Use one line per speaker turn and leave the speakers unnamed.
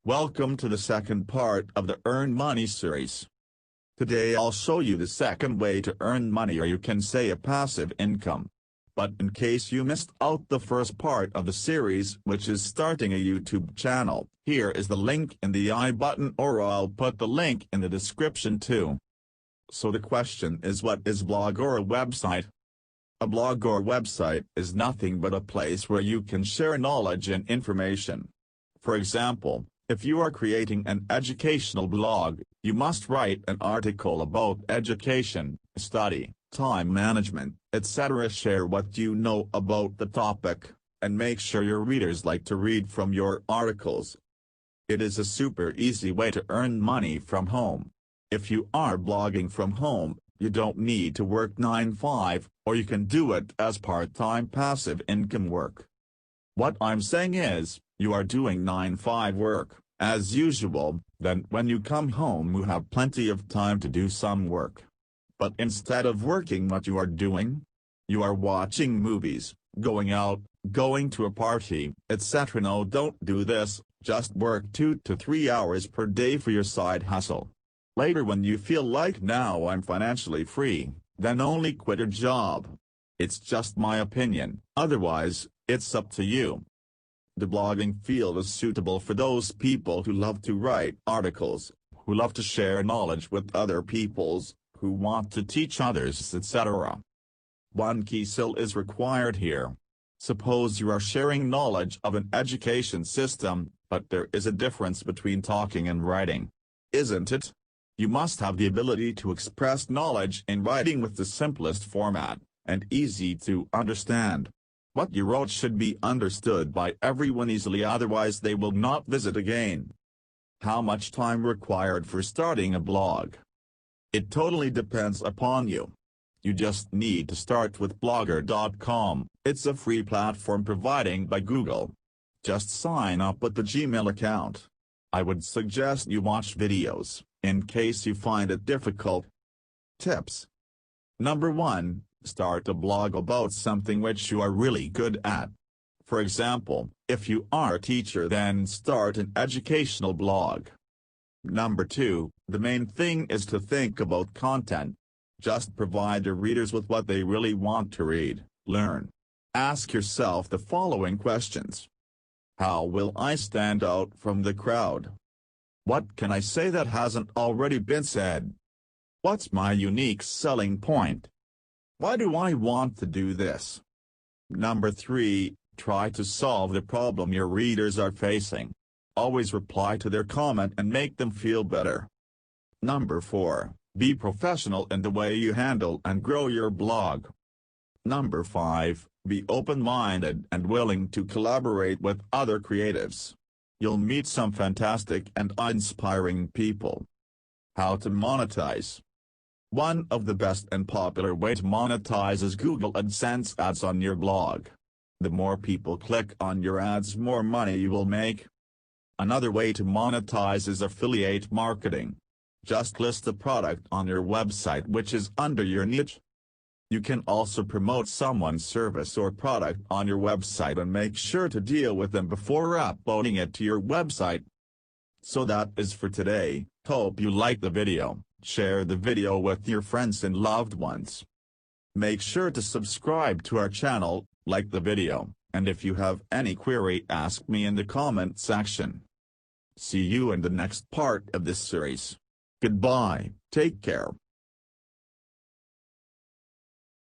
Welcome to the second part of the Earn Money series. Today I'll show you the second way to earn money, or you can say a passive income. But in case you missed out the first part of the series, which is starting a YouTube channel, here is the link in the I button, or I'll put the link in the description too. So the question is, what is blog or a website? A blog or website is nothing but a place where you can share knowledge and information. For example, if you are creating an educational blog, you must write an article about education, study, time management, etc. Share what you know about the topic, and make sure your readers like to read from your articles. It is a super easy way to earn money from home. If you are blogging from home, you don't need to work 9-5, or you can do it as part-time passive income work. What I'm saying is, you are doing 9-5 work, as usual, then when you come home you have plenty of time to do some work. But instead of working, what you are doing? You are watching movies, going out, going to a party, etc. No, don't do this, just work 2 to 3 hours per day for your side hustle. Later, when you feel like, now I'm financially free, then only quit your job. It's just my opinion, otherwise, it's up to you. The blogging field is suitable for those people who love to write articles, who love to share knowledge with other peoples, who want to teach others, etc. One key skill is required here. Suppose you are sharing knowledge of an education system, but there is a difference between talking and writing. Isn't it? You must have the ability to express knowledge in writing with the simplest format, and easy to understand. What you wrote should be understood by everyone easily, otherwise they will not visit again. How much time required for starting a blog? It totally depends upon you. You just need to start with blogger.com, it's a free platform provided by Google. Just sign up with the Gmail account. I would suggest you watch videos, in case you find it difficult. Tips. Number 1. Start a blog about something which you are really good at. For example, if you are a teacher, then start an educational blog. Number 2, the main thing is to think about content. Just provide your readers with what they really want to read, learn. Ask yourself the following questions. How will I stand out from the crowd? What can I say that hasn't already been said? What's my unique selling point? Why do I want to do this? Number 3, try to solve the problem your readers are facing. Always reply to their comment and make them feel better. Number 4, be professional in the way you handle and grow your blog. Number 5, be open-minded and willing to collaborate with other creatives. You'll meet some fantastic and inspiring people. How to monetize. One of the best and popular way to monetize is Google AdSense ads on your blog. The more people click on your ads, more money you will make. Another way to monetize is affiliate marketing. Just list the product on your website which is under your niche. You can also promote someone's service or product on your website and make sure to deal with them before uploading it to your website. So that is for today. Hope you liked the video. Share the video with your friends and loved ones. Make sure to subscribe to our channel, like the video, and if you have any query, ask me in the comment section. See you in the next part of this series. Goodbye, take care.